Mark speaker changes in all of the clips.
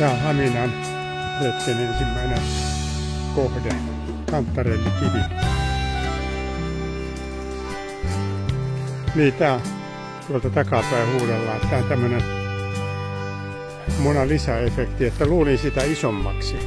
Speaker 1: Tämä on Haminan retken ensimmäinen kohde, Kanttarellikivi. Niin, tää tuolta takapäin huudellaan. Tää on tämmönen Mona Lisa-efekti, että luulin sitä isommaksi.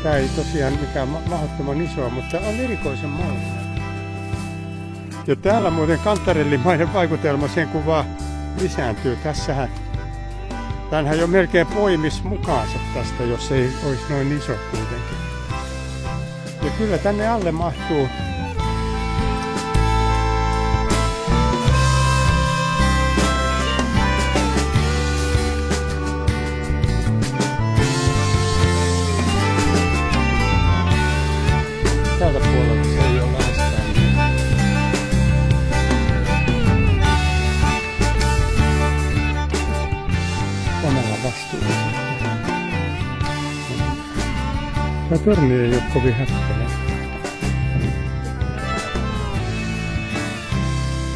Speaker 1: Tää ei tosiaan mikään mahdottoman isoa, mutta on erikoisen mallinen. Ja täällä muuten kanttarellimainen vaikutelma sen kun vaan lisääntyy. Tämähän jo melkein poimis mukaansa tästä, jos ei olisi noin iso kuitenkin. Ja kyllä tänne alle mahtuu tältä puolelta se ei ole läheskään. Omalla vastuulla. Tämä torni ei ole kovin hätkäinen.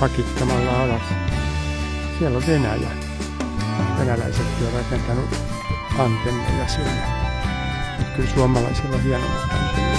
Speaker 1: Pakittamalla alas. Siellä on Venäjä. Venäläiset on rakentanut antenneja siellä. Kyllä suomalaisilla on hienommat antenneja.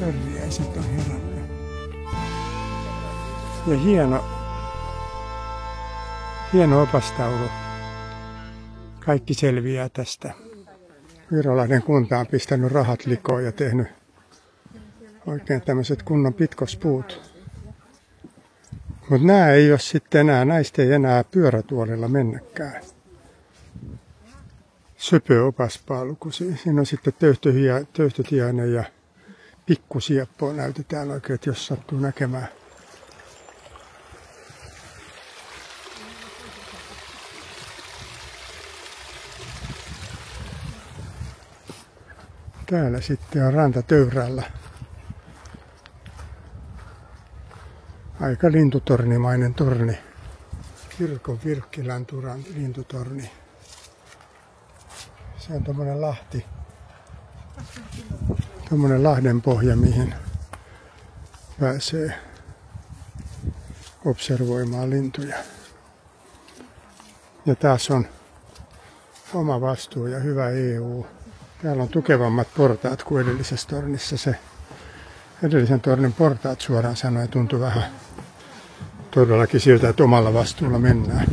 Speaker 1: Törriäiset on herännyt. Ja hieno opastaulu. Kaikki selviää tästä. Virolahden kunta on pistänyt rahat likoon ja tehnyt oikein tämmöiset kunnon pitkospuut. Mutta nämä ei ole sitten enää, näistä ei enää pyörätuolilla mennäkään. Söpö opaspaalu, kun siinä on sitten töyhtötiainen ja pikkusieppoa näytetään oikein, että jos sattuu näkemään. Täällä sitten on rantatöyrällä. Aika lintutornimainen torni. Kirkon Virkkilän lintutorni. Se on tommonen lahti. Tommonen lahden pohja, mihin pääsee observoimaan lintuja. Ja taas on oma vastuu ja hyvä EU. Täällä on tukevammat portaat kuin edellisessä tornissa. Se edellisen tornin portaat suoraan sanoen tuntui vähän todellakin siltä, että omalla vastuulla mennään.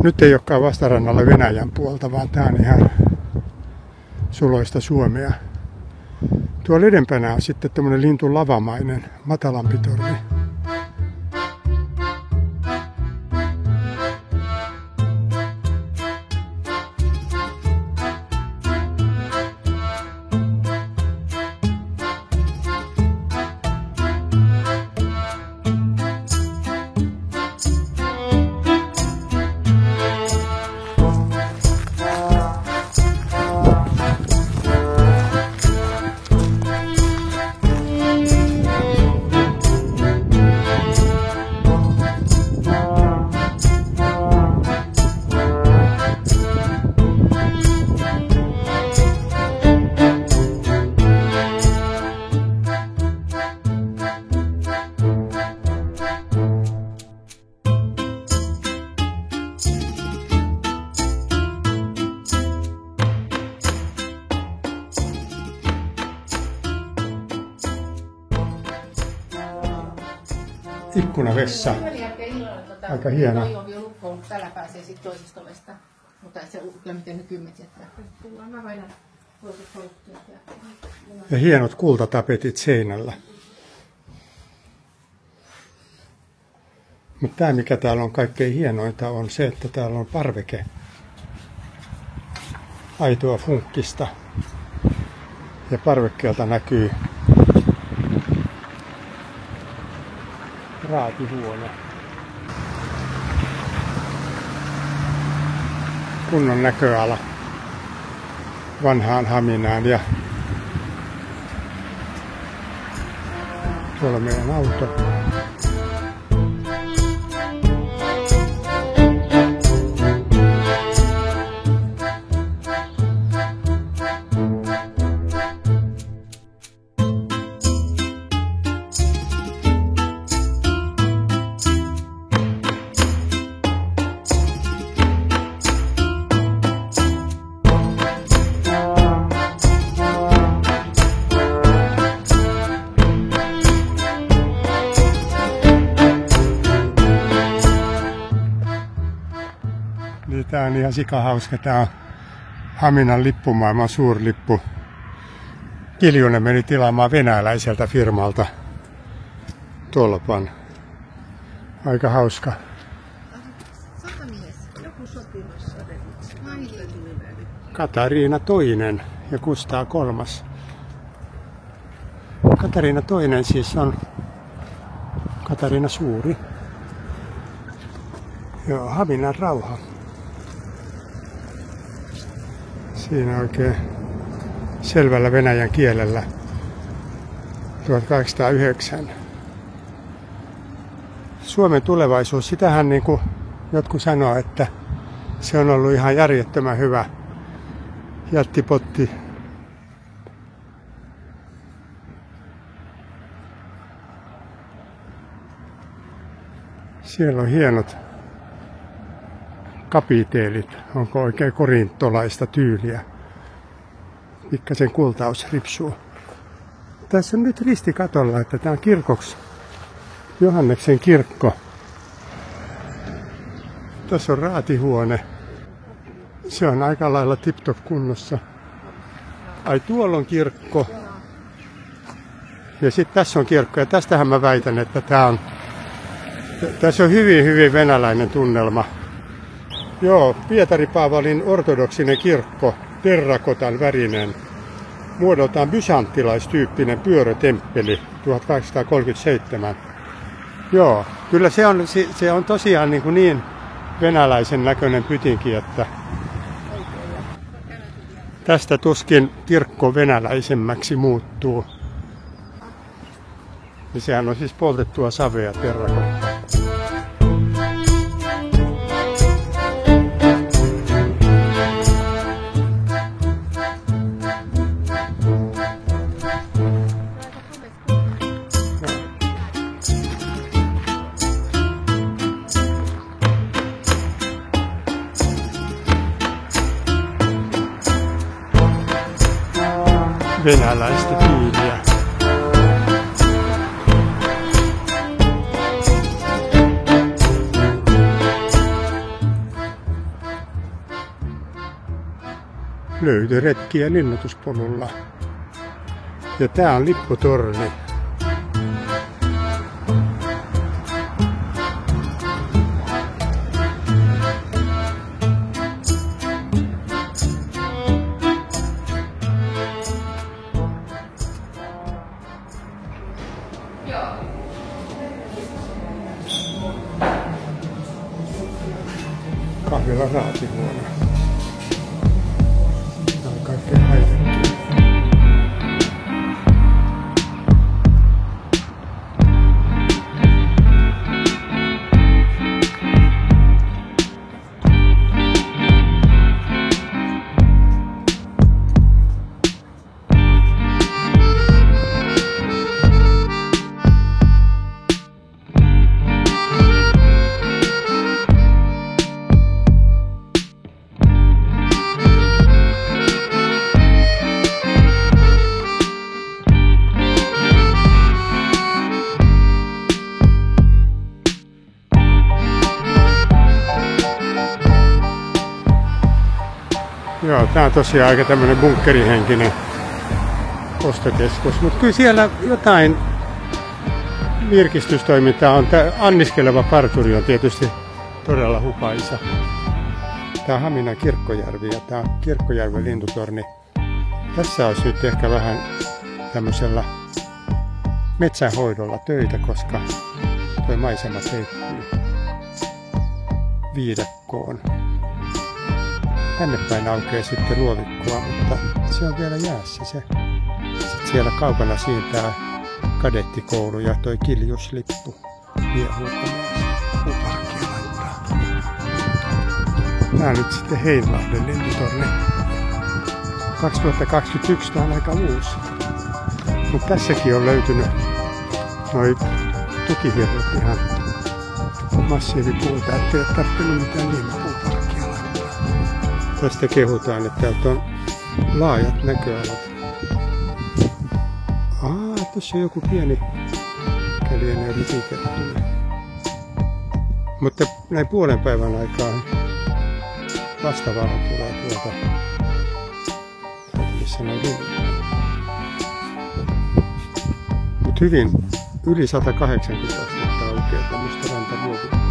Speaker 1: Nyt ei olekaan vastarannalla Venäjän puolta, vaan tää on ihan suloista Suomea. Tuolla edempänä on sitten tämmönen lintun lavamainen matalampi torni. ikkunavessa. Aika hieno.
Speaker 2: Toi ovi on lukkoon, mutta tällä pääsee sitten toisesta ovesta. Mutta se on kyllä miten ne kymmet jättää. Mä vaihdan toiset housut.
Speaker 1: Ja hienot kultatapetit seinällä. Mutta tämä mikä täällä on kaikkein hienointa on se, että täällä on parveke. Aitoa funkkista. Ja parvekkeelta näkyy raatihuone. Kunnon näköala vanhaan Haminaan ja tuolla meidän auto. Tää on ihan sikahauska. Tää on Haminan lippumaailman suurlippu. Kiljunen meni tilaamaan venäläiseltä firmalta tolpan. Aika hauska. Katariina II ja Kustaa III. Katariina II siis on Katariina Suuri. Joo, Haminan rauha. Siinä oikein selvällä venäjän kielellä 1809. Suomen tulevaisuus, sitähän niin kuin jotkut sanoo, että se on ollut ihan järjettömän hyvä jättipotti. Siellä on hienot kapiteelit, onko oikein korintolaista tyyliä. Pikkasen kultaus ripsuu. Tässä on nyt ristikatolla, että tämä on kirkoksi Johanneksen kirkko. Tässä on raatihuone. Se on aika lailla tip-top kunnossa. Ai tuolla on kirkko. Ja sitten tässä on kirkko. Ja tästähän mä väitän, että tässä on hyvin venäläinen tunnelma. Joo, Pietari-Paavalin ortodoksinen kirkko, terrakotan värinen, muodoltaan bysanttilaistyyppinen pyörötemppeli 1837. Joo, kyllä se on tosiaan niin venäläisen näköinen pytinki, että tästä tuskin kirkko venäläisemmäksi muuttuu. Ja sehän on siis poltettua savea terrakotta. Venäläistä tyyliä. Löytöretkiä linnoituspolulla. Ja tää on lipputorni. Kahvila raatihuone. Tää on kaikkein haitekkiä. Joo, tää on tosiaan aika tämmönen bunkkerihenkinen ostokeskus, mutta kyllä siellä jotain virkistystoimintaa on. Tää anniskeleva parturi on tietysti todella hupaisa. Tää on Haminan Kirkkojärvi ja tää on Kirkkojärven lintutorni. Tässä olisi nyt ehkä vähän tämmöisellä metsänhoidolla töitä, koska tuo maisema teittyy viidakkoon. Tänne päin aukeaa sitten ruovikkoa, mutta se on vielä jäässä se. Sitten siellä kaukana siintää kadettikoulu ja toi Kiljuslippu viehuu komeasti puuparkkia laittaa. Tää on nyt sitten Heinlahden lintutorni. 2021 tää on aika uusi. Mutta tässäkin on löytynyt noi tukihirrot ihan massiivipuulta, ettei ole tarttunut mitään liimapuuparkkia laittaa. Tästä kehutaan, että täältä on laajat näköalat. Tuossa on joku pieni kälienööri liikettunut. Mutta näin puolen päivän aikaan vastavalla tulee tuolta, missä noin mutta hyvin yli 180 astetta aukeaa tämmöistä rantaruokia.